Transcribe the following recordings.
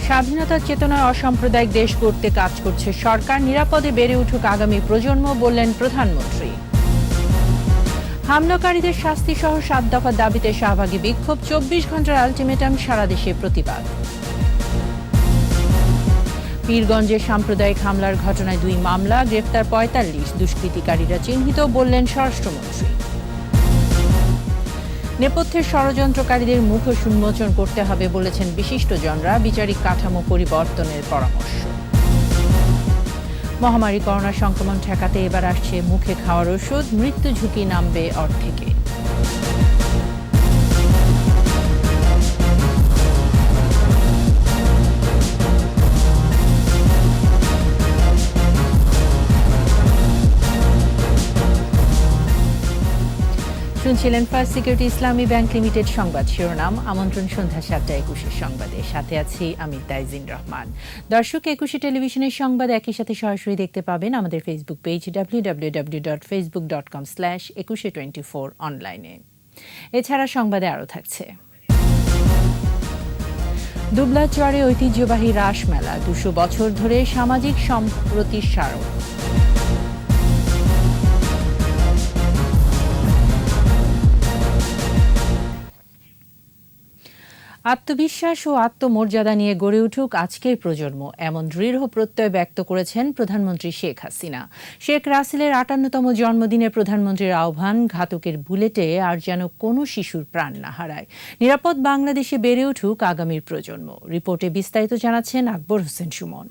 স্বাধীনতার চেতনায় অসাম্প্রদায়িক দেশ গড়তে কাজ করছে সরকার, নিরাপদে বেড়ে উঠুক আগামী প্রজন্ম, বললেন প্রধানমন্ত্রী। হামলাকারীদের শাস্তি সহ 7 দফার দাবিতে শাহবাগী বিক্ষোভ, 24 ঘন্টার আলটিমেটাম, সারা দেশে প্রতিবাদ। পীরগঞ্জে সাম্প্রদায়িক হামলার ঘটনায় 2 মামলা, গ্রেফতার 45, দুষ্কৃতিকারীরা চিহ্নিত, বললেন স্বরাষ্ট্রমন্ত্রী। নেপথ্যের ষড়যন্ত্রকারীদের মুখোশ উন্মোচন করতে হবে বলেছেন বিশিষ্টজনরা, বিচারিক কাঠামো পরিবর্তনের পরামর্শ। মহামারী করোনা সংক্রমণ ঠেকাতে এবার আসছে মুখে খাওয়ার ওষুধ, মৃত্যু ঝুঁকি নামবে অর্ধেকে। শুনছিলেন ফার্স্ট সিকিউরিটি ইসলামী ব্যাংক লিমিটেড সংবাদ শিরোনাম। আমন্ত্রণ সন্ধ্যা 7:21 সংবাদে, সাথে আছি আমি তাইজিন রহমান। দর্শক, 21 টেলিভিশনের সংবাদ একই সাথে সরাসরি দেখতে পাবেন আমাদের ফেসবুক পেজ www.facebook.com/2124 অনলাইনে। এছাড়া সংবাদে আরও থাকছে: দুবলাচরে ঐতিহ্যবাহী রাস মেলা, 200 বছর ধরে সামাজিক সম্প্রতির স্মারক। আত্মবিশ্বাস ও আত্মমর্যাদা নিয়ে গড়ে উঠুক আজকের প্রজন্ম, এমন দৃঢ় প্রত্যয় ব্যক্ত করেছেন প্রধানমন্ত্রী শেখ হাসিনা। শেখ রাসেলের 58তম জন্মদিনে প্রধানমন্ত্রীর আহ্বান, ঘাতকের বুলেটে আর যেন কোনো শিশুর প্রাণ না হারায়। নিরাপদ বাংলাদেশে বেড়ে উঠুক আগামীর প্রজন্ম। রিপোর্টে বিস্তারিত জানাচ্ছেন আকবর হোসেন সুমন।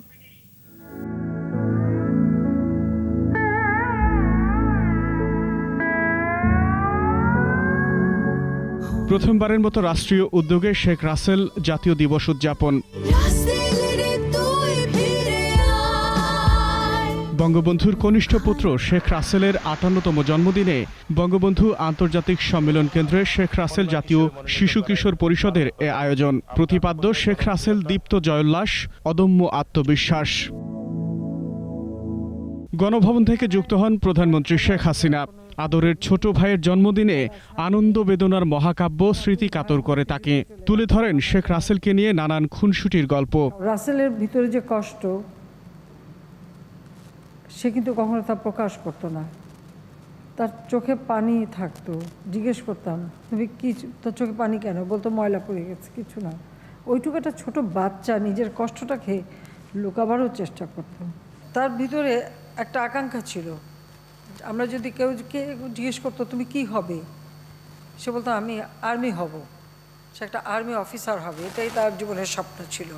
প্রথমবারের মতো রাষ্ট্রীয় উদ্যোগে শেখ রাসেল জাতীয় দিবস উদযাপন। বঙ্গবন্ধুর কনিষ্ঠ পুত্র শেখ রাসেলের 58তম জন্মদিনে বঙ্গবন্ধু আন্তর্জাতিক সম্মেলন কেন্দ্রে শেখ রাসেল জাতীয় শিশু কিশোর পরিষদের এ আয়োজন। প্রতিপাদ্য শেখ রাসেল দীপ্ত জয়োল্লাস, অদম্য আত্মবিশ্বাস। গণভবন থেকে যুক্ত হন প্রধানমন্ত্রী শেখ হাসিনা। আদরের ছোট ভাইয়ের জন্মদিনে আনন্দ বেদনার মহাকাব্য স্মৃতি কাতর করে তাকে তুলে ধরেন শেখ রাসেলকে নিয়ে নানান খুনসুটির গল্প। রাসেলের ভিতরে যে কষ্ট, সে কিন্তু কখনো তা প্রকাশ করতো না। তার চোখে পানি থাকতো। জিজ্ঞেস করতাম, তুমি কি, তোর চোখে পানি কেন? বলতো ময়লা পড়ে গেছে, কিছু না। ওইটুকু একটা ছোট বাচ্চা নিজের কষ্টটাকে লুকাবারও চেষ্টা করত। তার ভিতরে একটা আকাঙ্ক্ষা ছিল, আমরা যদি কেউ জিজ্ঞেস করতো তুমি কি হবে, সে বলতো আমি আর্মি হব, সে একটা আর্মি অফিসার হবে, এটাই তার জীবনের স্বপ্ন ছিল।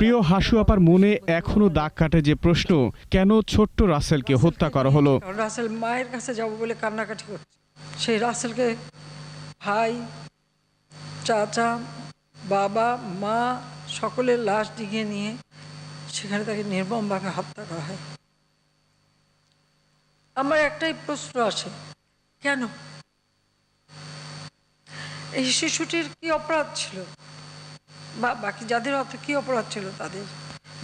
প্রিয় হাসু আপার মনে এখনো দাগ কাটে যে প্রশ্ন, কেন ছোট্ট রাসেলকে হত্যা করা হলো। রাসেল মায়ের কাছে যাব বলে কান্নাকাটি করছে। সেই রাসেলকে ভাই, চাচা, বাবা, মা সকলের লাশ ডিঙিয়ে নিয়ে সেখানে তাকে নির্মমভাবে হত্যা করা হয়। আমার একটাই প্রশ্ন আসে, কেন? এই শিশুটির কি অপরাধ ছিল, বা বাকি যাদের অর্থ কি অপরাধ ছিল তাদের?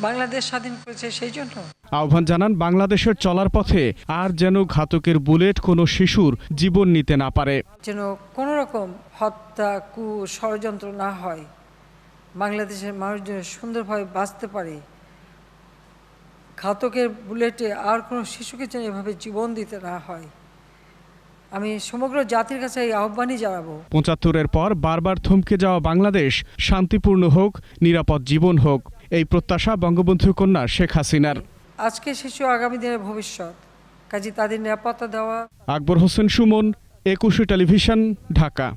বাংলাদেশ স্বাধীন করেছে সেই জন্য। আহ্বান জানান বাংলাদেশের চলার পথে আর যেন ঘাতকের বুলেট কোনো শিশুর জীবন নিতে না পারে, যেন কোনো রকম হত্যা, ষড়যন্ত্র না হয়, বাংলাদেশের মানুষ যেন সুন্দরভাবে বাঁচতে পারে। ঘাতকের বুলেটে আর কোনো শিশুকে যেন এভাবে জীবন দিতে না হয়। আমি সমগ্র জাতির কাছে এই আহ্বানই জানাবো। ৭৫-এর পর বারবার থমকে যাওয়া বাংলাদেশ শান্তিপূর্ণ হোক, নিরাপদ জীবন হোক, এই প্রত্যাশা বঙ্গবন্ধু কন্যা শেখ হাসিনার। আজকে শিশু আগামী দিনের ভবিষ্যৎ, কাজে তাদের নিরাপত্তা দেওয়া। আকবর হোসেন সুমন, 21 টেলিভিশন, ঢাকা।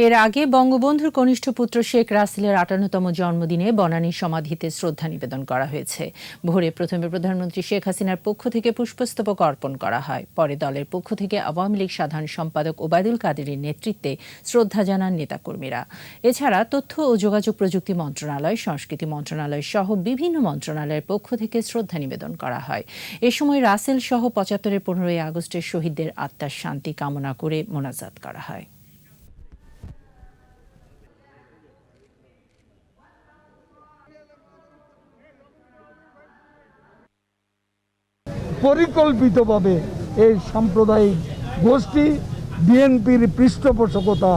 এর আগে বঙ্গবন্ধুর কনিষ্ঠ পুত্র শেখ রাসেলের 58তম জন্মদিনে বনানী সমাধিতে শ্রদ্ধা নিবেদন করা হয়েছে। ভোরে প্রথমে প্রধানমন্ত্রী শেখ হাসিনার পক্ষ থেকে পুষ্পস্তবক অর্পণ করা হয়। পরে দলের পক্ষ থেকে আওয়ামী লীগ সাধারণ সম্পাদক ওবায়দুল কাদেরের নেতৃত্বে শ্রদ্ধা জানান নেতাকর্মীরা। এছাড়া তথ্য ও যোগাযোগ প্রযুক্তি মন্ত্রণালয়, সংস্কৃতি মন্ত্রণালয় সহ বিভিন্ন মন্ত্রণালয়ের পক্ষ থেকে শ্রদ্ধা নিবেদন করা হয়। এ সময় রাসেল সহ 75-এর 15ই আগস্টের শহীদদের আত্মার শান্তি কামনা করে মোনাজাত করা হয়। পরিকল্পিতভাবে এই সাম্প্রদায়িক গোষ্ঠী বিএনপির পৃষ্ঠপোষকতা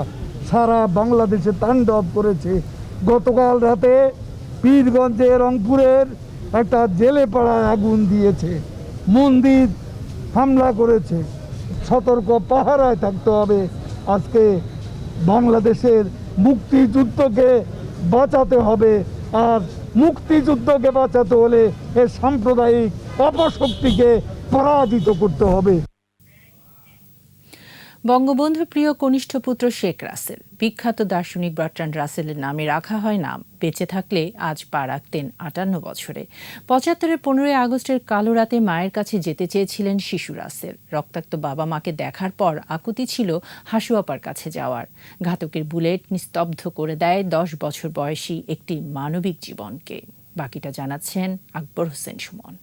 সারা বাংলাদেশে তাণ্ডব করেছে গতকাল রাতে পীরগঞ্জে রংপুরের একটা জেলে পাড়ায় আগুন দিয়েছে, মন্দির হামলা করেছে। সতর্ক পাহারায় থাকতে হবে। আজকে বাংলাদেশের মুক্তিযুদ্ধকে বাঁচাতে হবে, আর মুক্তিযুদ্ধকে বাঁচাতে হলে এই সাম্প্রদায়িক অপশক্তিকে পরাজিত করতে হবে। বঙ্গবন্ধুর প্রিয় কনিষ্ঠ পুত্র শেখ রাসেল, বিখ্যাত দার্শনিক বার্ট্রান্ড রাসেলের নামে রাখা হয় নাম। বেঁচে থাকলে আজ পা রাখতেন 58 বছরে। 75-এর 15 আগস্টের কালো রাতে মায়ের কাছে যেতে চেয়েছিলেন শিশু রাসেল। রক্তাক্ত বাবা মাকে দেখার পর আকুতি ছিল হাসু আপার কাছে যাওয়ার। ঘাতকের বুলেট নিস্তব্ধ করে দেয় 10 বছর বয়সী একটি মানবিক জীবনকে। বাকিটা জানাচ্ছেন আকবর হোসেন সুমন।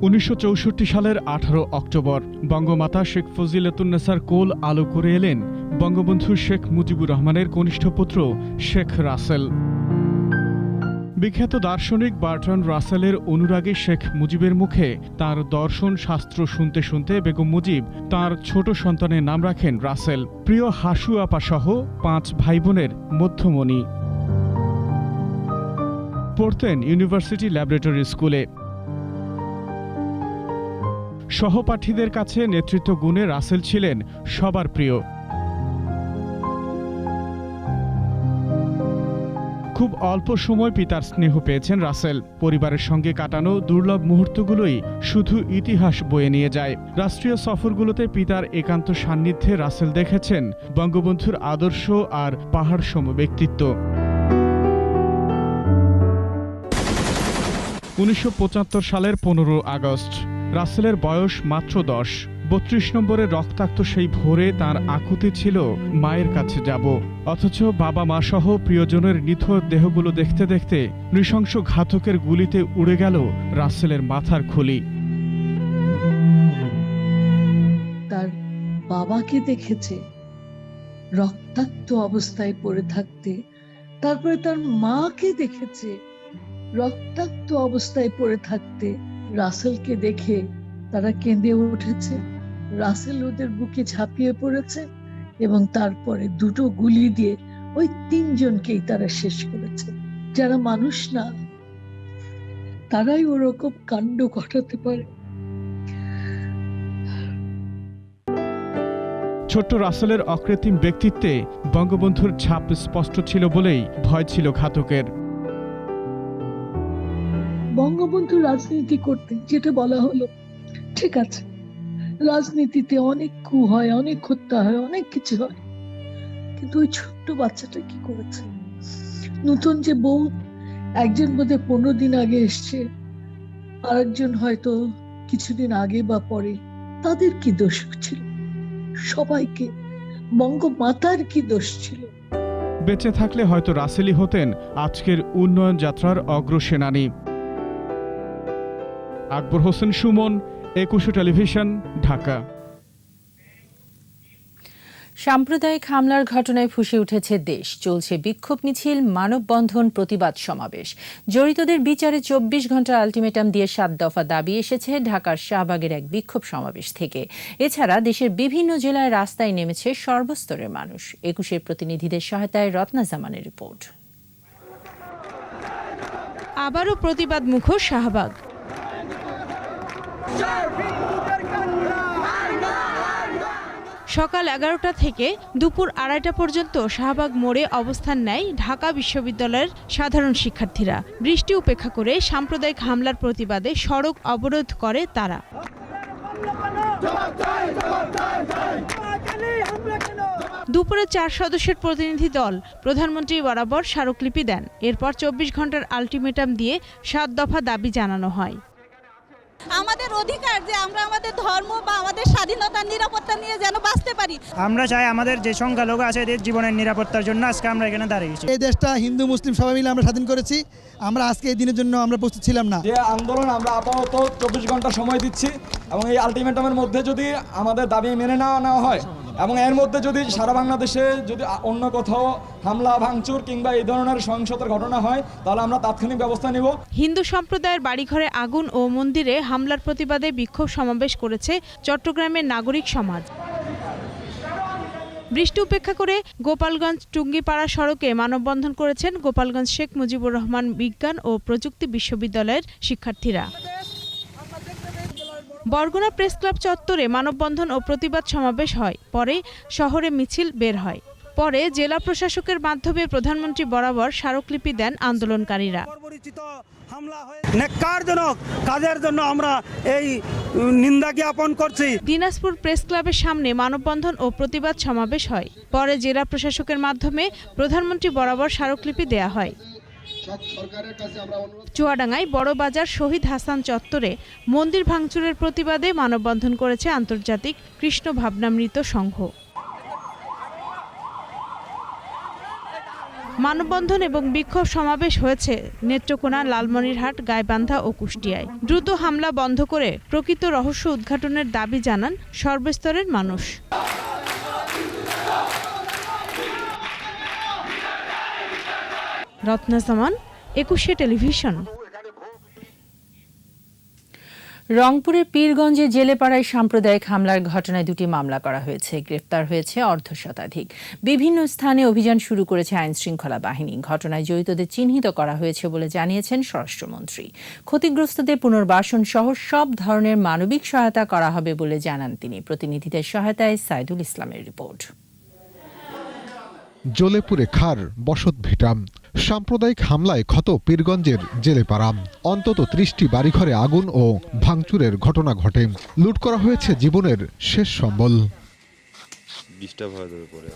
1964 সালের 18 অক্টোবর বঙ্গমাতা শেখ ফজিলাতুন্নেসার কোল আলো করে এলেন বঙ্গবন্ধু শেখ মুজিবুর রহমানের কনিষ্ঠ পুত্র শেখ রাসেল। বিখ্যাত দার্শনিক বার্ট্রান্ড রাসেলের অনুরাগী শেখ মুজিবের মুখে তার দর্শন শাস্ত্র শুনতে শুনতে বেগম মুজিব তার ছোট সন্তানের নাম রাখেন রাসেল। প্রিয় হাসু আপা সহ 5 ভাই বোনের মধ্যমণি। পড়তেন ইউনিভার্সিটি ল্যাবরেটরি স্কুলে। সহপাঠীদের কাছে নেতৃত্ব গুণে রাসেল ছিলেন সবার প্রিয়। খুব অল্প সময় পিতার স্নেহ পেয়েছেন রাসেল। পরিবারের সঙ্গে কাটানো দুর্লভ মুহূর্তগুলোই শুধু ইতিহাস বয়ে নিয়ে যায়। রাষ্ট্রীয় সফরগুলোতে পিতার একান্ত সান্নিধ্যে রাসেল দেখেছেন বঙ্গবন্ধুর আদর্শ আর পাহাড়সম ব্যক্তিত্ব। 1975 সালের 15 আগস্ট রাসেলের বয়স মাত্র 10। 32 নম্বরের রক্তাক্ত সেই ভোরে তার আকুতি ছিল মায়ের কাছে যাব, অথচ বাবা মা সহ প্রিয়জনের নিথর দেহগুলো দেখতে দেখতে নৃশংস ঘাতকের গুলিতে উড়ে গেল রাসেলের মাথার খুলি। তার বাবাকে দেখেছে রক্তাক্ত অবস্থায় পড়ে থাকতে, তারপরে তার মাকে দেখেছে রক্তাক্ত অবস্থায় পড়ে থাকতে। রাসেলকে দেখে তারা কেঁদে উঠেছে। রাসেল ওদের বুকে ঝাঁপিয়ে পড়েছে এবং তারপরে 2টো গুলি দিয়ে ওই 3 জনকেই তারা শেষ করেছে। যারা মানুষ না, তারাই ওরকম কাণ্ড ঘটাতে পারে। ছোট্ট রাসেলের অকৃত্রিম ব্যক্তিত্বে বঙ্গবন্ধুর ছাপ স্পষ্ট ছিল বলেই ভয় ছিল ঘাতকের। বঙ্গবন্ধু রাজনীতি করতেন, যেটা বলা হলো ঠিক আছে, রাজনীতিতে অনেক কু হয়, অনেক হত্যা হয়, অনেক কিছু হয়, কিন্তু ওই ছোট্ট বাচ্চাটা কি করেছে? নতুন যে বউ, একজন বোধহয় 15 দিন আগে এসছে, আরেকজন হয়তো কিছুদিন আগে বা পরে। তাদের কি দোষ ছিল? সবাইকে বঙ্গমাতার কি দোষ ছিল? বেঁচে থাকলে হয়তো রাসেলই হতেন আজকের উন্নয়ন যাত্রার অগ্রসেনানী। আকবর হোসেন সুমন, 21 টেলিভিশন, ঢাকা। সাম্প্রদায়িক হামলার ঘটনায় ফুঁসে উঠেছে দেশ। চলছে বিক্ষোভ মিছিল, মানববন্ধন, প্রতিবাদ সমাবেশ। জড়িতদের বিচারে 24 ঘন্টার আলটিমেটাম দিয়ে 7 দফা দাবি এসেছে ঢাকার শাহবাগের এক বিক্ষোভ সমাবেশ থেকে। এছাড়া দেশের বিভিন্ন জেলায় রাস্তায় নেমেছে সর্বস্তরের মানুষ। 21-এর প্রতিনিধিদের সহায়তায় রত্না জামানের রিপোর্ট। আবারও প্রতিবাদ মুখর শাহবাগ। সকাল 11টা থেকে দুপুর 2:30 পর্যন্ত শাহবাগ মোড়ে অবস্থান নেয় ঢাকা বিশ্ববিদ্যালয়ের সাধারণ শিক্ষার্থীরা। বৃষ্টি উপেক্ষা করে সাম্প্রদায়িক হামলার প্রতিবাদে সড়ক অবরোধ করে তারা। দুপুরে 4 সদস্যের প্রতিনিধি দল প্রধানমন্ত্রী বরাবর স্মারকলিপি দেন। এরপর 24 ঘন্টার আলটিমেটাম দিয়ে 7 দফা দাবি জানানো হয়। আমাদের অধিকার যে আমরা আমাদের ধর্ম বা আমাদের স্বাধীনতা নিরাপত্তা নিয়ে যেন বাঁচতে পারি। আমরা চাই আমাদের যে সংখ্যালঘু আছে এদের জীবনের নিরাপত্তার জন্য আজকে আমরা এখানে দাঁড়িয়েছি। এই দেশটা হিন্দু মুসলিম সবাই মিলে আমরা স্বাধীন করেছি। আমরা আজকে এই দিনের জন্য আমরা প্রস্তুত ছিলাম না। যে আন্দোলন আমরা আপাতত 24 ঘন্টা সময় দিচ্ছি এবং এই আলটিমেটামের মধ্যে যদি আমাদের দাবি মেনে নেওয়া হয় এবং এর মধ্যে যদি সারা বাংলাদেশে যদি অন্য কোথাও হামলা ভাঙচুর কিংবা এই ধরনের সহিংসতার ঘটনা হয় তাহলে আমরা তাৎক্ষণিক ব্যবস্থা নেব। হিন্দু সম্প্রদায়ের বাড়িঘরে আগুন ও মন্দিরে হামলার প্রতিবাদে বিক্ষোভ সমাবেশ করেছে চট্টগ্রামের নাগরিক সমাজ। বৃষ্টি উপেক্ষা করে গোপালগঞ্জ টুঙ্গিপাড়া সড়কে মানববন্ধন করেছেন গোপালগঞ্জ শেখ মুজিবুর রহমান বিজ্ঞান ও প্রযুক্তি বিশ্ববিদ্যালয়ের শিক্ষার্থীরা। বরগুনা প্রেস ক্লাব চত্বরে মানববন্ধন ও প্রতিবাদ সমাবেশ হয়। পরে শহরে মিছিল বের হয়। পরে জেলা প্রশাসকের মাধ্যমে প্রধানমন্ত্রী বরাবর স্মারকলিপি দেন আন্দোলনকারীরা। নেককারজনক কাজের জন্য আমরা এই নিন্দা জ্ঞাপন করছি। দিনাজপুর প্রেস ক্লাবের সামনে মানববন্ধন ও প্রতিবাদ সমাবেশ হয়। পরে জেলা প্রশাসকের মাধ্যমে প্রধানমন্ত্রী বরাবর স্মারকলিপি দেয়া হয়। চুয়াডাঙ্গায় বড়বাজার শহীদ হাসান চত্বরে মন্দির ভাঙচুরের প্রতিবাদে মানববন্ধন করেছে আন্তর্জাতিক কৃষ্ণ ভাবনামৃত সংঘ। মানববন্ধন এবং বিক্ষোভ সমাবেশ হয়েছে নেত্রকোনা, লালমনিরহাট, গাইবান্ধা ও কুষ্টিয়ায়। দ্রুত হামলা বন্ধ করে প্রকৃত রহস্য উদ্ঘাটনের দাবি জানান সর্বস্তরের মানুষ। রত্না সামান, 21 টেলিভিশন। রংপুরের পীরগঞ্জে জেলেপাড়ায় সাম্প্রদায়িক হামলার ঘটনায় 2টি মামলা করা হয়েছে। গ্রেপ্তার হয়েছে অর্ধশতাধিক। বিভিন্ন স্থানে অভিযান শুরু করেছে আইনশৃঙ্খলা বাহিনী। ঘটনায় জড়িতদের চিহ্নিত করা হয়েছে বলে জানিয়েছেন স্বরাষ্ট্রমন্ত্রী। ক্ষতিগ্রস্তদের পুনর্বাসন সহ সব ধরনের মানবিক সহায়তা করা হবে বলে জানান তিনি। প্রতিনিধিদের সহায়তায় সাইদুল ইসলামের রিপোর্ট। জলেপুরে খার বসত ভিটা। সাম্প্রদায়িক হামলায় ক্ষত পীরগঞ্জের জেলেপাড়া। অন্তত 30টি বাড়িঘরে আগুন ও ভাঙচুরের ঘটনা ঘটে। লুট করা হয়েছে জীবনের শেষ সম্বল।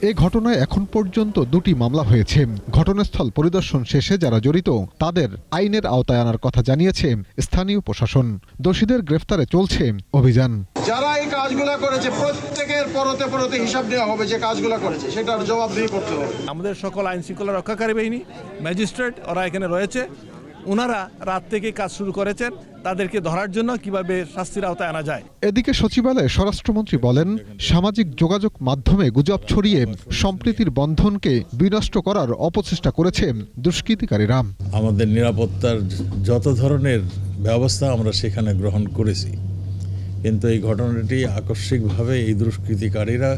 এ ঘটনায় এখন পর্যন্ত 2টি মামলা হয়েছে। ঘটনাস্থল পরিদর্শন শেষে যারা জড়িত তাদের আইনের আওতায় আনার কথা জানিয়েছে স্থানীয় প্রশাসন। দোষীদের গ্রেফতারে চলছে অভিযান। যারা এই কাজগুলো করেছে প্রত্যেকের পরতে পরতে হিসাব দেওয়া হবে, যে কাজগুলো করেছে সেটার জবাবদিহি করতে হবে। আমাদের সকল আইন শৃঙ্খলা রক্ষাকারী বাহিনী, ম্যাজিস্ট্রেট ওরা এখানে রয়েছে। ওনারা রাত থেকে কাজ শুরু করেছেন তাদেরকে ধরার জন্য কিভাবে শাস্তির আওতায় আনা যায়। এদিকে সচিবালয়ে স্বরাষ্ট্রমন্ত্রী বলেন, সামাজিক যোগাযোগ মাধ্যমে গুজব ছড়িয়ে সম্প্রীতির বন্ধনকে বিনষ্ট করার অপচেষ্টা করেছে দুষ্কৃতিকারীরা। আমাদের নিরাপত্তার যত ধরনের ব্যবস্থা আমরা সেখানে গ্রহণ করেছি, কিন্তু এই ঘটনাটি আকস্মিকভাবে এই দুষ্কৃতিকারীরা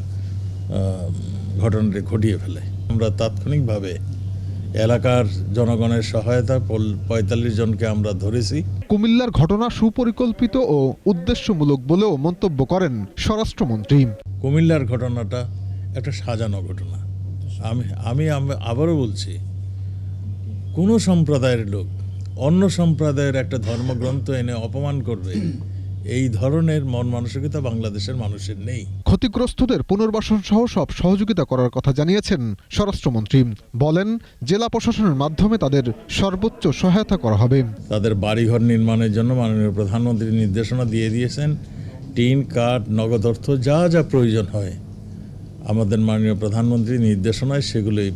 ঘটনাটি ঘটিয়ে ফেলে। আমরা তাৎক্ষণিকভাবে এলাকার জনগণের সহায়তা 45 জনকে আমরা ধরেছি। কুমিল্লার ঘটনা সুপরিকল্পিত ও উদ্দেশ্যমূলক বলেও মন্তব্য করেন স্বরাষ্ট্রমন্ত্রী। কুমিল্লার ঘটনাটা একটা সাজানো ঘটনা। আমি আবারও বলছি, কোনো সম্প্রদায়ের লোক অন্য সম্প্রদায়ের একটা ধর্মগ্রন্থ এনে অপমান করবে, এই ধরনের মন মানসিকতা বাংলাদেশের মানুষের নেই। ক্ষতিগ্রস্তদের পুনর্বাসন সহ সব সহযোগিতা করার কথা জানিয়েছেন স্বরাষ্ট্রমন্ত্রী। বলেন, জেলা প্রশাসনের মাধ্যমে তাদের সর্বোচ্চ সহায়তা করা হবে। তাদের বাড়িঘর নির্মাণের জন্য মাননীয় প্রধানমন্ত্রী নির্দেশনা দিয়ে দিয়েছেন। টিন, কাঠ, নগদ অর্থ যা যা প্রয়োজন হয় আমাদের মাননীয় প্রধানমন্ত্রীর নির্দেশনায় সেগুলি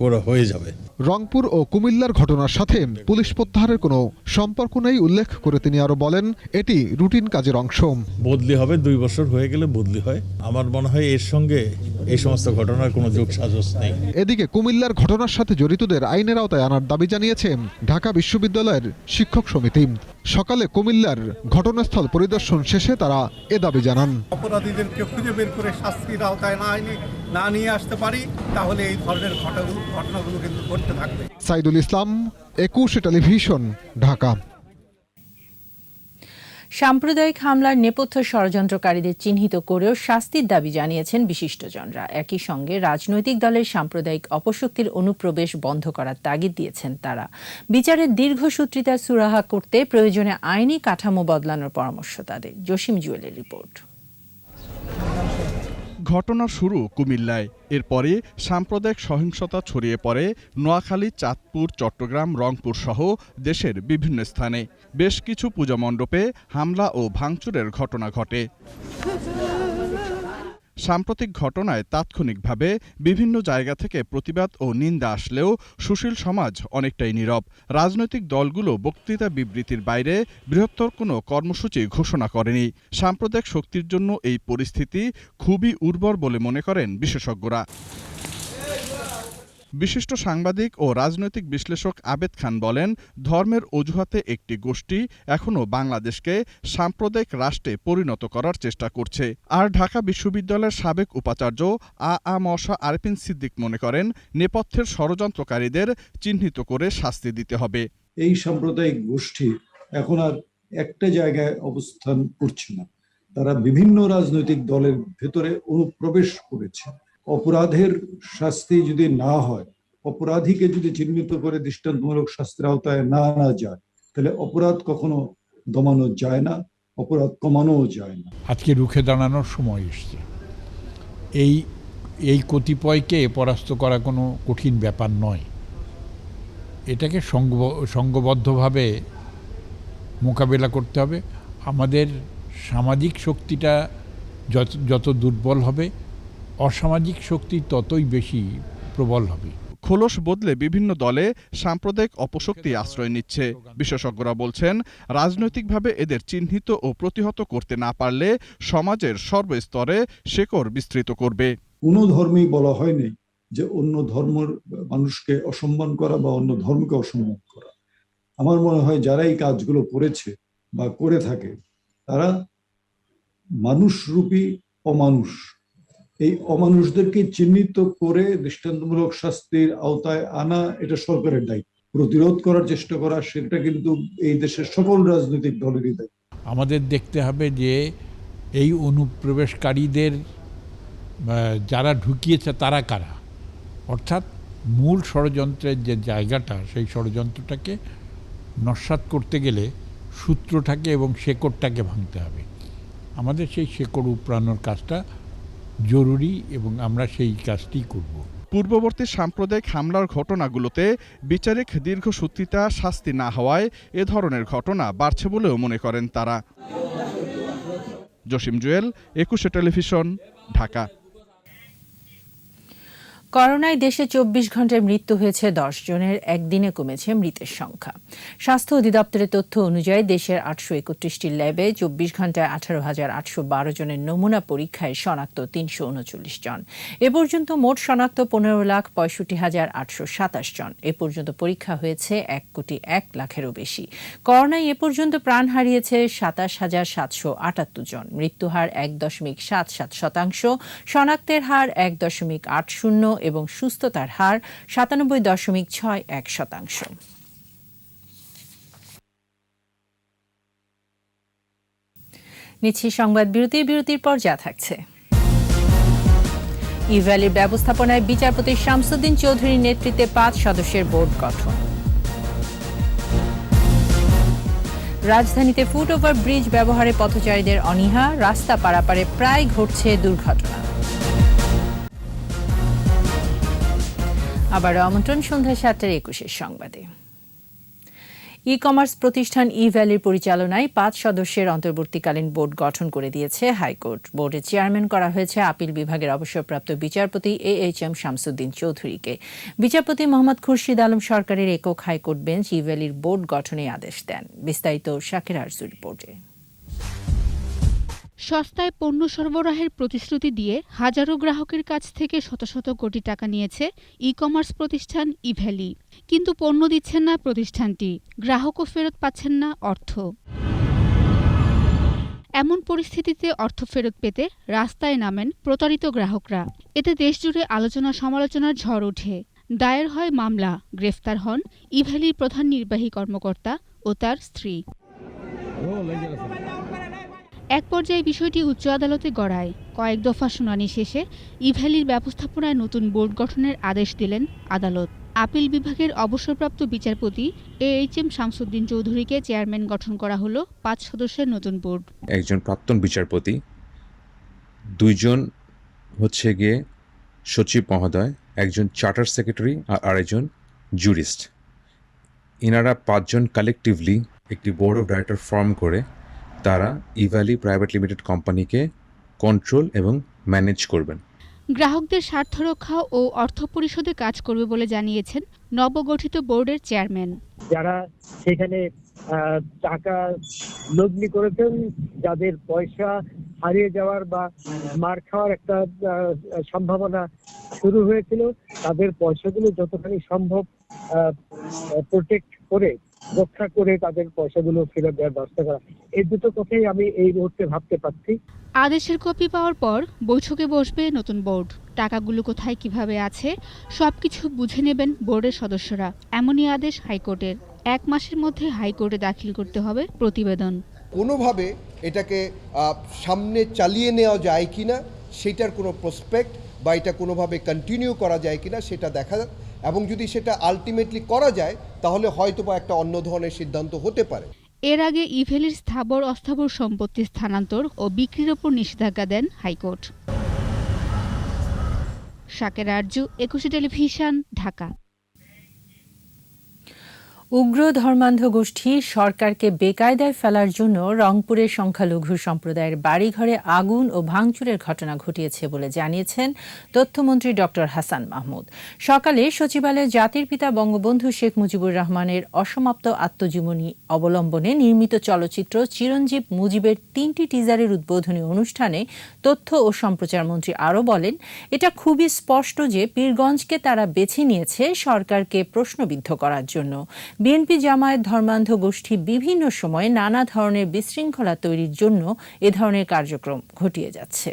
করা হয়ে যাবে। রংপুর ও কুমিল্লার ঘটনার সাথে পুলিশ প্রত্যাহারের কোনো সম্পর্ক নেই উল্লেখ করে তিনি আরো বলেন, এটি রুটিন কাজের অংশ। বদলি হবে, 2 বছর হয়ে গেলে বদলি হয়। আমার মনে হয় এর সঙ্গে এই সমস্ত ঘটনার কোনো যোগসাজশ নেই। এদিকে কুমিল্লার ঘটনার সাথে জড়িতদের আইনের আওতায় আনার দাবি জানিয়েছে ঢাকা বিশ্ববিদ্যালয়ের শিক্ষক সমিতি। সকালে কুমিল্লার ঘটনাস্থল পরিদর্শন শেষে তারা এ দাবি জানান। অপরাধীদেরকে খুঁজে বের করে শাস্তির আওতায় না নিয়ে আসতে পারি, তাহলে এই ধরনের ঘটনাগুলো কিন্তু ঘটতে থাকবে। সাইদুল ইসলাম, 21 টেলিভিশন, ঢাকা। সাম্প্রদায়িক হামলার নেপথ্য ষড়যন্ত্রকারীদের চিহ্নিত করেও শাস্তির দাবি জানিয়েছেন বিশিষ্টজনরা। একই সঙ্গে রাজনৈতিক দলের সাম্প্রদায়িক অপশক্তির অনুপ্রবেশ বন্ধ করার তাগিদ দিয়েছেন তারা। বিচারের দীর্ঘসূত্রিতা সুরাহা করতে প্রয়োজনে আইনি কাঠামো বদলানোর পরামর্শ তাদের। জসিম জুয়েলের রিপোর্ট। ঘটনা শুরু কুমিল্লায়, এরপরে সাম্প্রদায়িক সহিংসতা ছড়িয়ে পড়ে নোয়াখালী, চাঁদপুর, চট্টগ্রাম, রংপুর সহ দেশের বিভিন্ন স্থানে। বেশ কিছু পূজা মণ্ডপে হামলা ও ভাঙচুরের ঘটনা ঘটে। সাম্প্রতিক ঘটনায় তাৎক্ষণিকভাবে বিভিন্ন জায়গা থেকে প্রতিবাদ ও নিন্দা আসলেও সুশীল সমাজ অনেকটাই নীরব। রাজনৈতিক দলগুলো বক্তৃতা বিবৃতির বাইরে বৃহত্তর কোনো কর্মসূচি ঘোষণা করেনি। সাম্প্রদায়িক শক্তির জন্য এই পরিস্থিতি খুবই উর্বর বলে মনে করেন বিশেষজ্ঞরা। বিশিষ্ট সাংবাদিক ও রাজনৈতিক বিশ্লেষক আবেদ খান বলেন, ধর্মের অজুহাতে একটি গোষ্ঠী এখনও বাংলাদেশকে সাম্প্রদায়িক রাষ্ট্রে পরিণত করার চেষ্টা করছে। আর ঢাকা বিশ্ববিদ্যালয়ের সাবেক উপাচার্য মশা আরফিন সিদ্দিক মনে করেন, নেপথ্যের ষড়যন্ত্রকারীদের চিহ্নিত করে শাস্তি দিতে হবে। এই সাম্প্রদায়িক গোষ্ঠী এখন আর একটা জায়গায় অবস্থান করছে না, তারা বিভিন্ন রাজনৈতিক দলের ভেতরে অনুপ্রবেশ করেছে। অপরাধের শাস্তি যদি না হয়, অপরাধীকে যদি চিহ্নিত করে দৃষ্টান্তমূলক শাস্তির আওতায় না আনা যায়, তাহলে অপরাধ কখনো দমানো যায় না, অপরাধ কমানোও যায় না। আজকে রুখে দাঁড়ানোর সময় এসছে। এই কতিপয়কে পরাস্ত করা কোনো কঠিন ব্যাপার নয়। এটাকে সংঘবদ্ধভাবে মোকাবেলা করতে হবে। আমাদের সামাজিক শক্তিটা যত দুর্বল হবে, অসামাজিক শক্তি ততই বেশি প্রবল হবে। খোলস বদলে বিভিন্ন দলে সাম্প্রদায়িক অপশক্তি আশ্রয় নিচ্ছে। বিশেষজ্ঞরা বলছেন, রাজনৈতিকভাবে এদের চিহ্নিত ও প্রতিহত করতে না পারলে সমাজের সর্বস্তরে শেকড় বিস্তৃত করবে। কোনো ধর্মেই বলা হয়নি যে অন্য ধর্মের মানুষকে অসম্মান করা বা অন্য ধর্মকে অসম্মান করা। আমার মনে হয় যারা এই কাজগুলো করেছে বা করে থাকে, তারা মানুষরূপী অমানুষ। এই অমানুষদেরকে চিহ্নিত করে দৃষ্টান্তমূলক শাস্তির আওতায় আনা এটা সরকারের দায়িত্ব। প্রতিরোধ করার চেষ্টা করা সেটা কিন্তু এই দেশের সকল রাজনৈতিক দলেরই দায়িত্ব। আমাদের দেখতে হবে যে এই অনুপ্রবেশকারীদের যারা ঢুকিয়েছে তারা কারা, অর্থাৎ মূল ষড়যন্ত্রের যে জায়গাটা, সেই ষড়যন্ত্রটাকে নস্যাৎ করতে গেলে সূত্রটাকে এবং শেকড়টাকে ভাঙতে হবে। আমাদের সেই শেকড় উপড়ানোর কাজটা জরুরি এবং আমরা সেই কাজটি করব। পূর্ববর্তী সাম্প্রদায়িক হামলার ঘটনাগুলোতে বিচারিক দীর্ঘসূত্রিতা শাস্তি না হওয়ায় এ ধরনের ঘটনা বাড়ছে বলেও মনে করেন তারা। জসিম জুয়েল, 21 টেলিভিশন, ঢাকা। করোনায় দেশে 24 ঘন্টায় মৃত্যু হয়েছে 10 জনের, একদিনে কমেছে মৃতের সংখ্যা। স্বাস্থ্য অধিদপ্তরের তথ্য অনুযায়ী দেশের 831টি ল্যাবে 24 ঘন্টায় 18,812 জনের নমুনা পরীক্ষায় শনাক্ত 339 জন। এ পর্যন্ত মোট শনাক্ত 15,65,827 জন। এ পর্যন্ত পরীক্ষা হয়েছে 1,01,00,000-এরও বেশি। করোনায় এ পর্যন্ত প্রাণ হারিয়েছে 27,778 জন। মৃত্যুহার 1.77%, শনাক্তের হার 1.80 এবং সুস্থতার হার 97.61%। নিচ্ছি সংবাদ বিরতির পর যা থাকছে। ই-ভ্যালির ব্যবস্থাপনায় বিচারপতি শামসুদ্দিন চৌধুরীর নেতৃত্বে 5 সদস্যের বোর্ড গঠন। রাজধানীতে ফুটওভার ব্রিজ ব্যবহারে পথচারীদের অনীহা, রাস্তা পারাপারে প্রায় ঘটছে দুর্ঘটনা। আবারও আমন্ত্রণ সন্ধ্যা 7:21 সংবাদে। ই কমার্স প্রতিষ্ঠান ই-ভ্যালির পরিচালনায় 5 সদস্যের অন্তর্বর্তীকালীন বোর্ড গঠন করে দিয়েছে হাইকোর্ট। বোর্ডের চেয়ারম্যান করা হয়েছে আপিল বিভাগের অবসরপ্রাপ্ত বিচারপতি AHM শামসুদ্দিন চৌধুরীকে। বিচারপতি মোহাম্মদ খুরশিদ আলম সরকারের একক হাইকোর্ট বেঞ্চ ই-ভ্যালির বোর্ড গঠনে আদেশ দেন। বিস্তারিত শাকির আরজু রিপোর্টে। সস্তায় পণ্য সরবরাহের প্রতিশ্রুতি দিয়ে হাজারো গ্রাহকের কাছ থেকে শত শত কোটি টাকা নিয়েছে ই কমার্স প্রতিষ্ঠান ই-ভ্যালি। কিন্তু পণ্য দিচ্ছেন না প্রতিষ্ঠানটি, গ্রাহকও ফেরত পাচ্ছেন না অর্থ। এমন পরিস্থিতিতে অর্থ ফেরত পেতে রাস্তায় নামেন প্রতারিত গ্রাহকরা। এতে দেশজুড়ে আলোচনা সমালোচনার ঝড় ওঠে। দায়ের হয় মামলা, গ্রেফতার হন ই-ভ্যালির প্রধান নির্বাহী কর্মকর্তা ও তার স্ত্রী। এক পর্যায়ে বিষয়টি উচ্চ আদালতে গড়ায়। কয়েক দফা শুনানি শেষে ই-ভ্যালির ব্যবস্থাপনায় নতুন বোর্ড গঠনের আদেশ দিলেন আদালত। আপিল বিভাগের অবসরপ্রাপ্ত বিচারপতি AHM শামসুদ্দিন চৌধুরীকে চেয়ারম্যান গঠন করা হলো 5 সদস্যের নতুন বোর্ড। একজন প্রাক্তন বিচারপতি, 2 জন হচ্ছে গিয়ে সচিব মহোদয়, একজন চার্টার সেক্রেটারি আর আরেকজন জুরিস্ট। ইনারা 5 জন কালেকটিভলি একটি বোর্ড অফ ডাইরেক্টর ফর্ম করে তারা ই-ভ্যালি প্রাইভেট লিমিটেড কোম্পানিকে কন্ট্রোল এবং ম্যানেজ করবেন। গ্রাহকদের স্বার্থ রক্ষা ও অর্থ পরিশোধে কাজ করবে বলে জানিয়েছেন নবগঠিত বোর্ডের চেয়ারম্যান। যারা সেখানে টাকা লগ্নি করেছেন, যাদের পয়সা হারিয়ে যাওয়ার বা মার খাওয়ার একটা সম্ভাবনা শুরু হয়েছিল, তাদের পয়সাগুলো যতখানি সম্ভব প্রোটেক্ট করে, রক্ষা করে তাদের পয়সাগুলো ফেরত দেওয়ার ব্যবস্থা করা, এই দুটো কথাই আমি এই মুহূর্তে ভাবতে পারছি। আদেশের কপি পাওয়ার পর বৈঠকে বসবে নতুন বোর্ড। টাকাগুলো কোথায় কিভাবে আছে সবকিছু বুঝে নেবেন বোর্ডের সদস্যরা। এমনই আদেশ হাইকোর্টের। 1 মাসের মধ্যে হাইকোর্টে দাখিল করতে হবে প্রতিবেদন। কোনোভাবে এটাকে সামনে চালিয়ে নেওয়া যায় কিনা সেটার কোনো প্রসপেক্ট বা এটা কোনোভাবে কন্টিনিউ করা যায় কিনা সেটা দেখা, এবং যদি সেটা আলটিমেটলি করা যায় তাহলে হয়তোবা একটা অন্য ধরনের সিদ্ধান্ত হতে পারে। এর আগে ইভেলির স্থাবর অস্থাবর সম্পত্তি স্থানান্তর ও বিক্রির ওপর নিষেধাজ্ঞা দেন হাইকোর্ট। শাকের আরজু, 21 টেলিভিশন, ঢাকা। উগ্র ধর্মান্ধ গোষ্ঠী সরকারকে বেকায়দায় ফেলার জন্য রংপুরের সংখ্যালঘু সম্প্রদায়ের বাড়িঘরে আগুন ও ভাঙচুরের ঘটনা ঘটিয়েছে বলে জানিয়েছেন তথ্যমন্ত্রী ডক্টর হাসান মাহমুদ। সকালে সচিবালয়ে জাতির পিতা বঙ্গবন্ধু শেখ মুজিবুর রহমানের অসমাপ্ত আত্মজীবনী অবলম্বনে নির্মিত চলচ্চিত্র চিরঞ্জীব মুজিবের 3টি টিজারের উদ্বোধনী অনুষ্ঠানে তথ্য ও সম্প্রচার মন্ত্রী আরও বলেন, এটা খুবই স্পষ্ট যে পীরগঞ্জকে তারা বেছে নিয়েছে সরকারকে প্রশ্নবিদ্ধ করার জন্য। বিএনপি জামায়াত ধর্মান্ধ গোষ্ঠী বিভিন্ন সময়ে নানা ধরনের বিশৃঙ্খলা তৈরির জন্য এ ধরনের কার্যক্রম ঘটিয়ে যাচ্ছে।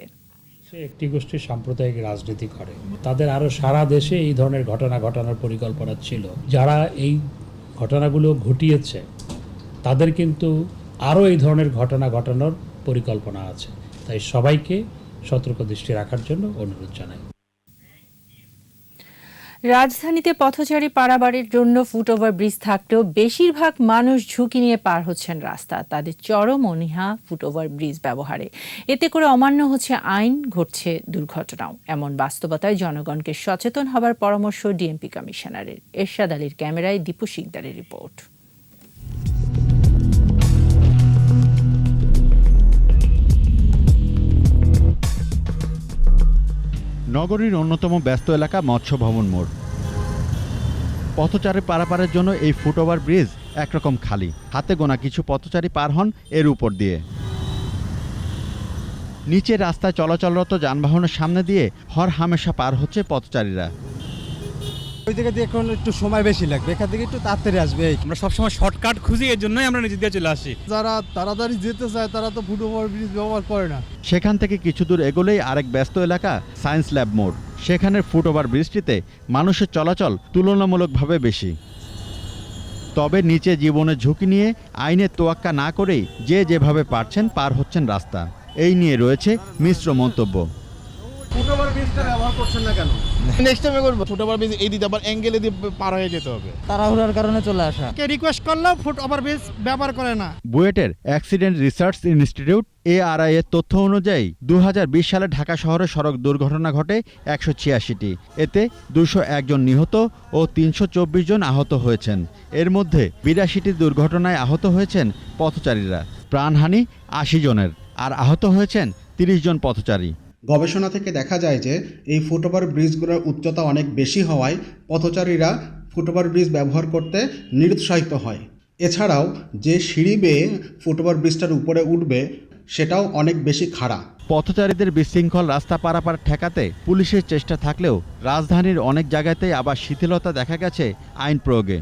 একটি গোষ্ঠী সাম্প্রদায়িক রাজনীতি করে, তাদের আরো সারা দেশে এই ধরনের ঘটনা ঘটানোর পরিকল্পনা ছিল। যারা এই ঘটনাগুলো ঘটিয়েছে তাদের কিন্তু আরও এই ধরনের ঘটনা ঘটানোর পরিকল্পনা আছে। তাই সবাইকে সতর্ক দৃষ্টি রাখার জন্য অনুরোধ জানাই। রাজধানীতে পথচারী পারাবারের জন্য ফুটওভার ব্রিজ থাকলেও বেশিরভাগ মানুষ ঝুঁকি নিয়ে পার হচ্ছেন রাস্তা। তাদের চরম অনীহা ফুটওভার ব্রিজ ব্যবহারে। এতে করে অমান্য হচ্ছে আইন, ঘটছে দুর্ঘটনাও। এমন বাস্তবতায় জনগণকে সচেতন হবার পরামর্শ ডিএমপি কমিশনারের। এরশাদ আলীর ক্যামেরায় দীপু শিকদারের রিপোর্ট। নগরীর অন্যতম ব্যস্ত এলাকা মৎস্য ভবন মোড়। পথচারী পারাপারের জন্য এই ফুটওভার ব্রিজ একরকম খালি। হাতে গোনা কিছু পথচারী পার হন এর উপর দিয়ে। নিচে রাস্তায় চলাচলরত যানবাহনের সামনে দিয়ে হর হামেশা পার হচ্ছে পথচারীরা। ওই দিকে দিয়ে এখন একটু সময় বেশি লাগবে, এখান থেকে একটু তাড়াতাড়ি আসবে। আমরা সবসময় শর্টকাট খুঁজি, এর জন্যই আমরা নিচে দিয়ে চলে আসি। যারা তাড়াতাড়ি যেতে চায় তারা তো ফুটওভার ব্রিজ ব্যবহার করে না। সেখান থেকে কিছু দূর এগোলেই আরেক ব্যস্ত এলাকা সায়েন্স ল্যাব মোড়। সেখানের ফুটওভার ব্রিজটিতে মানুষের চলাচল তুলনামূলকভাবে বেশি। তবে নিচে জীবনের ঝুঁকি নিয়ে আইনের তোয়াক্কা না করেই যে যেভাবে পারছেন পার হচ্ছেন রাস্তা। এই নিয়ে রয়েছে মিশ্র মন্তব্য। ফুটওভার ব্রিজটা ব্যবহার করছেন না কেন? নেক্সট টাইমে করব। ফুটওভার ব্রিজ এই দিতে আবার অ্যাঙ্গেলে দিয়ে পার হয়ে যেতে হবে। তাড়াহুড়ার কারণে চলে আসা। কে রিকোয়েস্ট করলেও ফুটওভার ব্রিজ ব্যবহার করে না। বুয়েটের অ্যাক্সিডেন্ট রিসার্চ ইনস্টিটিউট ARI এর তথ্য অনুযায়ী 2020 সালে ঢাকা শহরে সড়ক দুর্ঘটনা ঘটে 186টি। এতে 201 জন নিহত ও 324 জন আহত হয়েছেন। এর মধ্যে 82টি দুর্ঘটনায় আহত হয়েছেন পথচারীরা। প্রাণহানি 80 জনের, আর আহত হয়েছেন 30 জন পথচারী। গবেষণা থেকে দেখা যায় যে এই ফুটওভার ব্রিজগুলোর উচ্চতা অনেক বেশি হওয়ায় পথচারীরা ফুটওভার ব্রিজ ব্যবহার করতে নিরুৎসাহিত হয়। এছাড়াও যে সিঁড়ি বেয়ে ফুটওভার ব্রিজটার উপরে উঠবে সেটাও অনেক বেশি খাড়া। পথচারীদের বিশৃঙ্খল রাস্তা পারাপার ঠেকাতে পুলিশের চেষ্টা থাকলেও রাজধানীর অনেক জায়গাতেই আবার শিথিলতা দেখা গেছে আইন প্রয়োগে।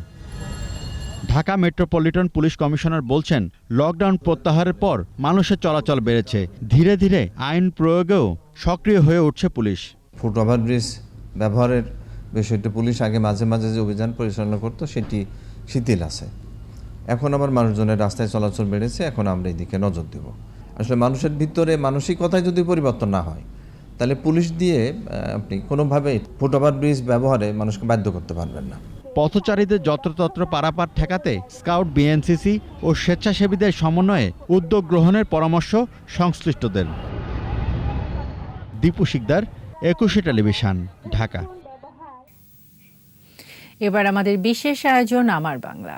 ঢাকা মেট্রোপলিটন পুলিশ কমিশনার বলছেন, লকডাউন প্রত্যাহারের পর মানুষের চলাচল বেড়েছে। ধীরে ধীরে আইন প্রয়োগেও সক্রিয় হয়ে উঠছে পুলিশ। ফুটওভার ব্রিজ ব্যবহারের বিষয়টি পুলিশ আগে মাঝে মাঝে যে অভিযান পরিচালনা করত সেটি শিথিল আছে। এখন আবার মানুষজনের রাস্তায় চলাচল বেড়েছে, এখন আমরা এই দিকে নজর দেব। আসলে মানুষের ভিতরে মানসিকতায় যদি পরিবর্তন না হয় তাহলে পুলিশ দিয়ে আপনি কোনোভাবে ফুটওভার ব্রিজ ব্যবহারে মানুষকে বাধ্য করতে পারবেন না। পথচারীদের যত্রতত্র পারাপার ঠেকাতে স্কাউট, বিএনসিসি ও স্বেচ্ছাসেবীদের সমন্বয়ে উদ্যোগ গ্রহণের পরামর্শ সংশ্লিষ্টদের। দীপু শিকদার, 21 টেলিভিশন, ঢাকা। এবার আমাদের বিশেষ আয়োজন আমার বাংলা।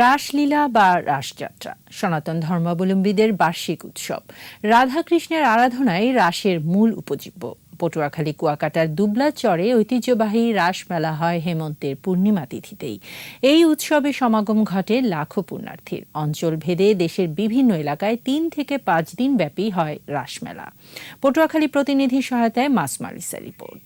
রাসলীলা বা রাসযাত্রা সনাতন ধর্মাবলম্বীদের বার্ষিক উৎসব। রাধাকৃষ্ণের আরাধনায় রাসের মূল উপজীব্য। পটুয়াখালী কুয়াকাটার দুবলা চরে ঐতিহ্যবাহী রাস মেলা হয় হেমন্তের পূর্ণিমা তিথিতেই। এই উৎসবে সমাগম ঘটে লাখো পুণ্যার্থীর। অঞ্চল ভেদে দেশের বিভিন্ন এলাকায় 3 থেকে 5 দিন ব্যাপী হয় রাসমেলা। পটুয়াখালী প্রতিনিধি সহায়তায় মাসমালিসা রিপোর্ট।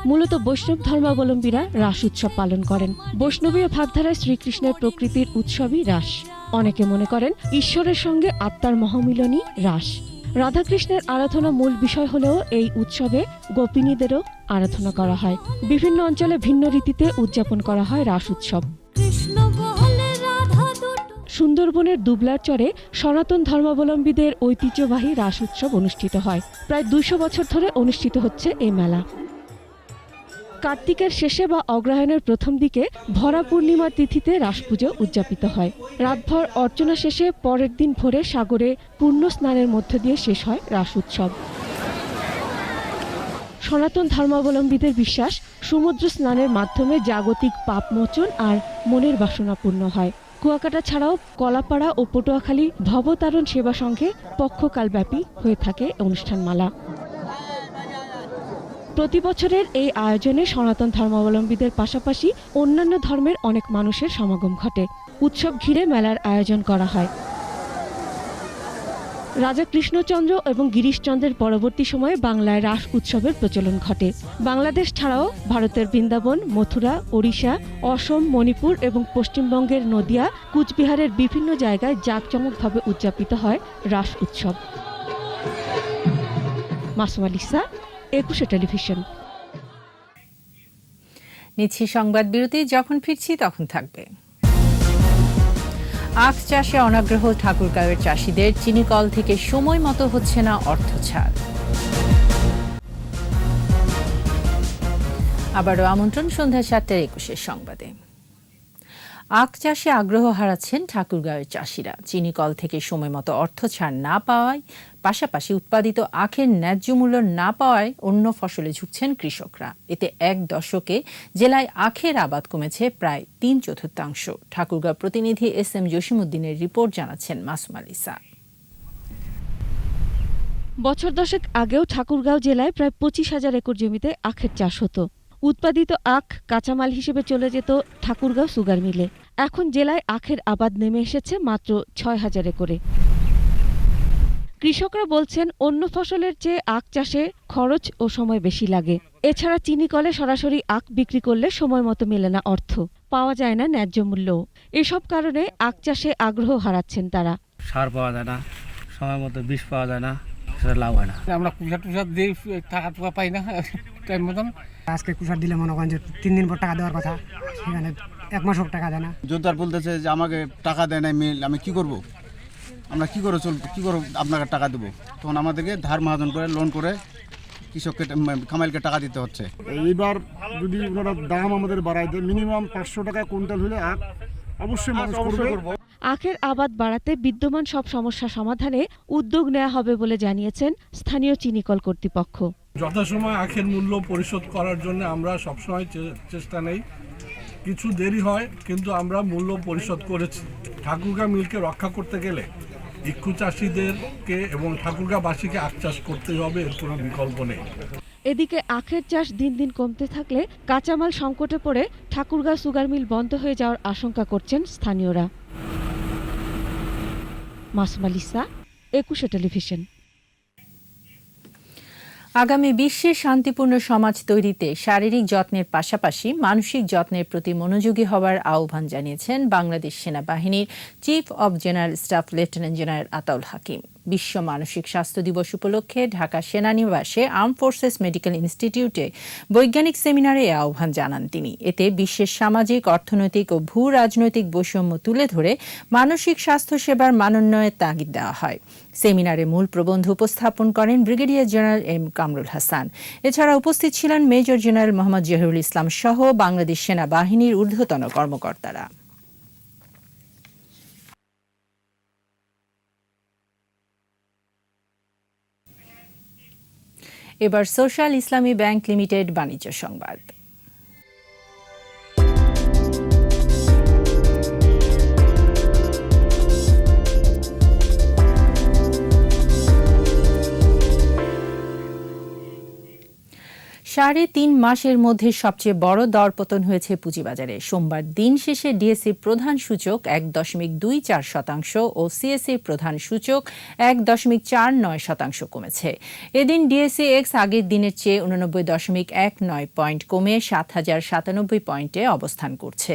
মূলত বৈষ্ণব ধর্মাবলম্বীরা রাস উৎসব পালন করেন। বৈষ্ণবীয় ভাবধারায় শ্রীকৃষ্ণের প্রকৃতির উৎসবই রাস। অনেকে মনে করেন ঈশ্বরের সঙ্গে আত্মার মহামিলনই রাস। রাধাকৃষ্ণের আরাধনা মূল বিষয় হলেও এই উৎসবে গোপিনীদেরও আরাধনা করা হয়। বিভিন্ন অঞ্চলে ভিন্ন রীতিতে উদযাপন করা হয় রাস উৎসব। সুন্দরবনের দুবলার চরে সনাতন ধর্মাবলম্বীদের ঐতিহ্যবাহী রাস উৎসব অনুষ্ঠিত হয়। প্রায় 200 বছর ধরে অনুষ্ঠিত হচ্ছে এই মেলা। কার্তিকের শেষে বা অগ্রহায়ণের প্রথম দিকে ভরা পূর্ণিমার তিথিতে রাস পুজো উদযাপিত হয়। রাতভর অর্চনা শেষে পরের দিন ভোরে সাগরে পূর্ণ স্নানের মধ্য দিয়ে শেষ হয় রাস উৎসব। সনাতন ধর্মাবলম্বীদের বিশ্বাস, সমুদ্র স্নানের মাধ্যমে জাগতিক পাপমোচন আর মনের বাসনা পূর্ণ হয়। কুয়াকাটা ছাড়াও কলাপাড়া ও পটুয়াখালী ভবতারণ সেবা সংঘে পক্ষকালব্যাপী হয়ে থাকে অনুষ্ঠানমালা। প্রতি বছরের এই আয়োজনে সনাতন ধর্মাবলম্বীদের পাশাপাশি অন্যান্য ধর্মের অনেক মানুষের সমাগম ঘটে। উৎসব ঘিরে মেলার আয়োজন করা হয়। রাজা কৃষ্ণচন্দ্র এবং গিরিশচন্দ্রের পরবর্তী সময়ে বাংলায় রাস উৎসবের প্রচলন ঘটে। বাংলাদেশ ছাড়াও ভারতের বৃন্দাবন, মথুরা, ওড়িশা, অসম, মণিপুর এবং পশ্চিমবঙ্গের নদিয়া, কুচবিহারের বিভিন্ন জায়গায় জাঁকজমকভাবে উদযাপিত হয় রাস উৎসব। মাসুমালিসা, 21 টেলিভিশন। নিচ্ছি সংবাদ বিরতি, যখন ফিরছি তখন থাকবে। আখ চাষে অনাগ্রহ ঠাকুরগাঁওয়ের চাষিদের, চিনিকল থেকে সময় মতো হচ্ছে না অর্থ ছাড়। আবারও আমন্ত্রণ সন্ধ্যা 7:21 সংবাদে। আখ চাষে আগ্রহ হারাচ্ছেন ঠাকুরগাঁওয়ের চাষিরা। চিনিকল থেকে সময় মতো অর্থ ছাড় না পাওয়ায়, পাশাপাশি উৎপাদিত আখের ন্যায্য মূল্য না পাওয়ায় অন্য ফসলে ঝুঁকছেন কৃষকরা। এতে 1 দশকে জেলায় আখের আবাদ কমেছে প্রায় 3/4। ঠাকুরগাঁও প্রতিনিধি SM জসিমউদ্দিনের রিপোর্ট, জানাচ্ছেন মাসুমালিসা। বছর দশেক আগেও ঠাকুরগাঁও জেলায় প্রায় 25,000 একর জমিতে আখের চাষ হতো। উৎপাদিত আখ কাঁচামাল হিসেবে চলে যেত ঠাকুরগাঁও সুগার মিলে। এখন জেলায় আখের আবাদ নেমে এসেছে মাত্র 6,000 একরে। কৃষকরা বলছেন অন্য ফসলের চেয়ে আখ চাষে খরচ ও সময় বেশি লাগে। এছাড়া চিনিকলে সরাসরি আখ বিক্রি করলে সময় মতো মেলে না অর্থ, পাওয়া যায় না ন্যায্য মূল্য। এসব কারণে আখ চাষে আগ্রহ হারাচ্ছেন তারা। সার পাওয়া যায় না, সময় মতো বীজ পাওয়া যায় না, সেটা লাভ হয় না। আমরা কুষার দিয়ে টাকা পাই না টাইম মতন। আজকে কুষার দিলে মনে করেন যে 3 দিন পর টাকা দেওয়ার কথা, সেখানে 1 মাস হোক টাকা দেয় না। জোরদার বলতেছে যে আমাকে টাকা দেয় না মিল, আমি কি করব, আমরা কি করে চলবো, কি করে আপনাকে টাকা দেবো। তখন আমাদেরকে ধার মহাজন করে লোন করে কৃষককে কামাইলকে টাকা দিতে হচ্ছে। এইবার যদি ওনারা দাম আমাদের বাড়ায় দেয়, মিনিমাম 500 টাকা কুইন্টাল হলে আখ অবশ্যই মানুষ করবে। আখের আবাদ বাড়াতে বিদ্যমান সব সমস্যা সমাধানে উদ্যোগ নেওয়া হবে বলে জানিয়েছেন স্থানীয় চিনিকল কর্তৃপক্ষ। যথাসময়ে আখের মূল্য পরিশোধ করার জন্য আমরা সবসময় চেষ্টা নেই। কিছু দেরি হয়, কিন্তু আমরা মূল্য পরিশোধ করেছি। ঠাকুরগাঁও মিলকে রক্ষা করতে গেলে ইক্ষু চাষিদেরকে এবং ঠাকুরগাঁওবাসীকে আখ চাষ করতেই হবে, এর কোনো বিকল্প নেই। এদিকে আখের চাষ দিন দিন কমতে থাকলে কাঁচামাল সংকটে পড়ে ঠাকুরগাঁও সুগার মিল বন্ধ হয়ে যাওয়ার আশঙ্কা করছেন স্থানীয়রা। মাসুমালিসা, 21 টেলিভিশন। আগামী বিশ্বে শান্তিপূর্ণ সমাজ তৈরিতে শারীরিক যত্নের পাশাপাশি মানসিক যত্নের প্রতি মনোযোগী হওয়ার আহ্বান জানিয়েছেন বাংলাদেশ সেনাবাহিনীর chief of general staff lieutenant general Ataul Hakim. বিশ্ব মানসিক স্বাস্থ্য দিবস উপলক্ষে ঢাকা সেনানিবাসে আর্ম ফোর্সেস মেডিকেল ইনস্টিটিউটে বৈজ্ঞানিক সেমিনারে এ আহ্বান জানান তিনি। এতে বিশ্বের সামাজিক, অর্থনৈতিক ও ভূ রাজনৈতিক বৈষম্য তুলে ধরে মানসিক স্বাস্থ্য সেবার মানোন্নয়নের তাগিদ দেওয়া হয়। সেমিনারে মূল প্রবন্ধ উপস্থাপন করেন brigadier general M Kamrul Hasan. এছাড়া উপস্থিত ছিলেন মেজর জেনারেল মোহাম্মদ জহিরুল ইসলাম সহ বাংলাদেশ সেনাবাহিনীর ঊর্ধ্বতন কর্মকর্তারা। এবার সোশ্যাল ইসলামী ব্যাংক লিমিটেড বাণিজ্য সংবাদ। 3.5 মাসের মধ্যে সবচেয়ে বড় দরপতন হয়েছে পুঁজিবাজারে। সোমবার দিন শেষে ডিএসইর প্রধান সূচক 1.24% ও সিএসইর প্রধান সূচক 1.49% কমেছে। এদিন ডিএসই এক্স আগের দিনের চেয়ে 89.19 পয়েন্ট কমে 7,097 পয়েন্টে অবস্থান করছে।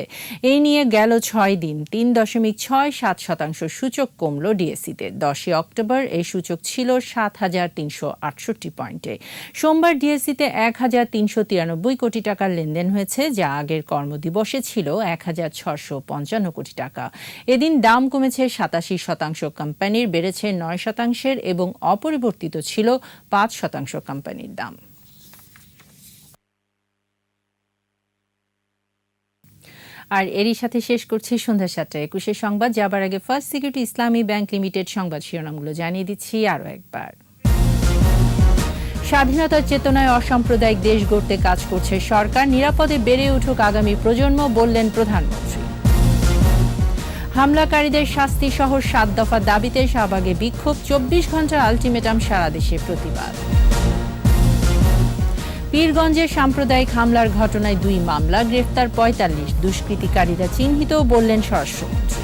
এই নিয়ে গেল 6 দিন 3.67% সূচক কমল ডিএসইতে। 10 অক্টোবর এই সূচক ছিল 7,368 পয়েন্টে। সোমবার ডিএসইতে 1,393 কোটি টাকার লেনদেন হয়েছে, যা আগের কর্মদিবসে ছিল 1,655 কোটি টাকা। এদিন দাম কমেছে 87% কোম্পানির, বেড়েছে 9% এবং অপরিবর্তিত ছিল 5% কোম্পানির দাম। আর এরই সাথে শেষ করছি সন্ধ্যা 7:21 সংবাদ। যাবার আগে ফার্স্ট সিকিউরিটি ইসলামী ব্যাংক লিমিটেড সংবাদ শিরোনামগুলো জানিয়ে দিচ্ছি আরও একবার। স্বাধীনতার চেতনায় অসাম্প্রদায়িক দেশ গড়তে কাজ করছে সরকার, নিরাপদে বেড়ে উঠুক আগামী প্রজন্ম, বললেন প্রধানমন্ত্রী। হামলাকারীদের শাস্তি সহ 7 দফা দাবিতে শাহবাগে বিক্ষোভ, 24 ঘন্টার আলটিমেটাম, সারা দেশে প্রতিবাদ। পীরগঞ্জে সাম্প্রদায়িক হামলার ঘটনায় 2 মামলা, গ্রেফতার 45, দুষ্কৃতিকারীরা চিহ্নিত, বললেন স্বরাষ্ট্রমন্ত্রী।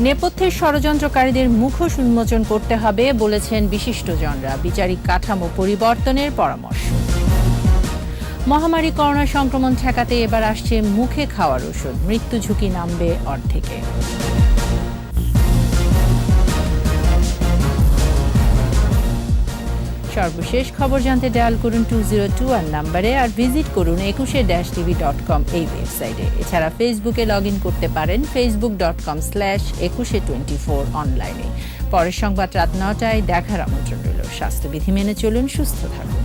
নেপথ্যের ষড়যন্ত্রকারীদের মুখোশ উন্মোচন করতে হবে, বলেছেন বিশিষ্টজনরা, বিচারিক কাঠামো পরিবর্তনের পরামর্শ। মহামারী করোনা সংক্রমণ ঠেকাতে এবার আসছে মুখে খাওয়ার ওষুধ, মৃত্যু ঝুঁকি নামবে অর্ধেকে। সর্বশেষ খবর জানতে ডায়াল করুন 2021 নম্বরে, আর ভিজিট করুন ekushe-tv.com এই ওয়েবসাইটে। এছাড়া ফেসবুকে লগ ইন করতে পারেন facebook.com/ekushe24 অনলাইনে। পরের সংবাদ রাত 9টায় দেখার আমন্ত্রণ রইল। স্বাস্থ্যবিধি মেনে চলুন, সুস্থ থাকুন।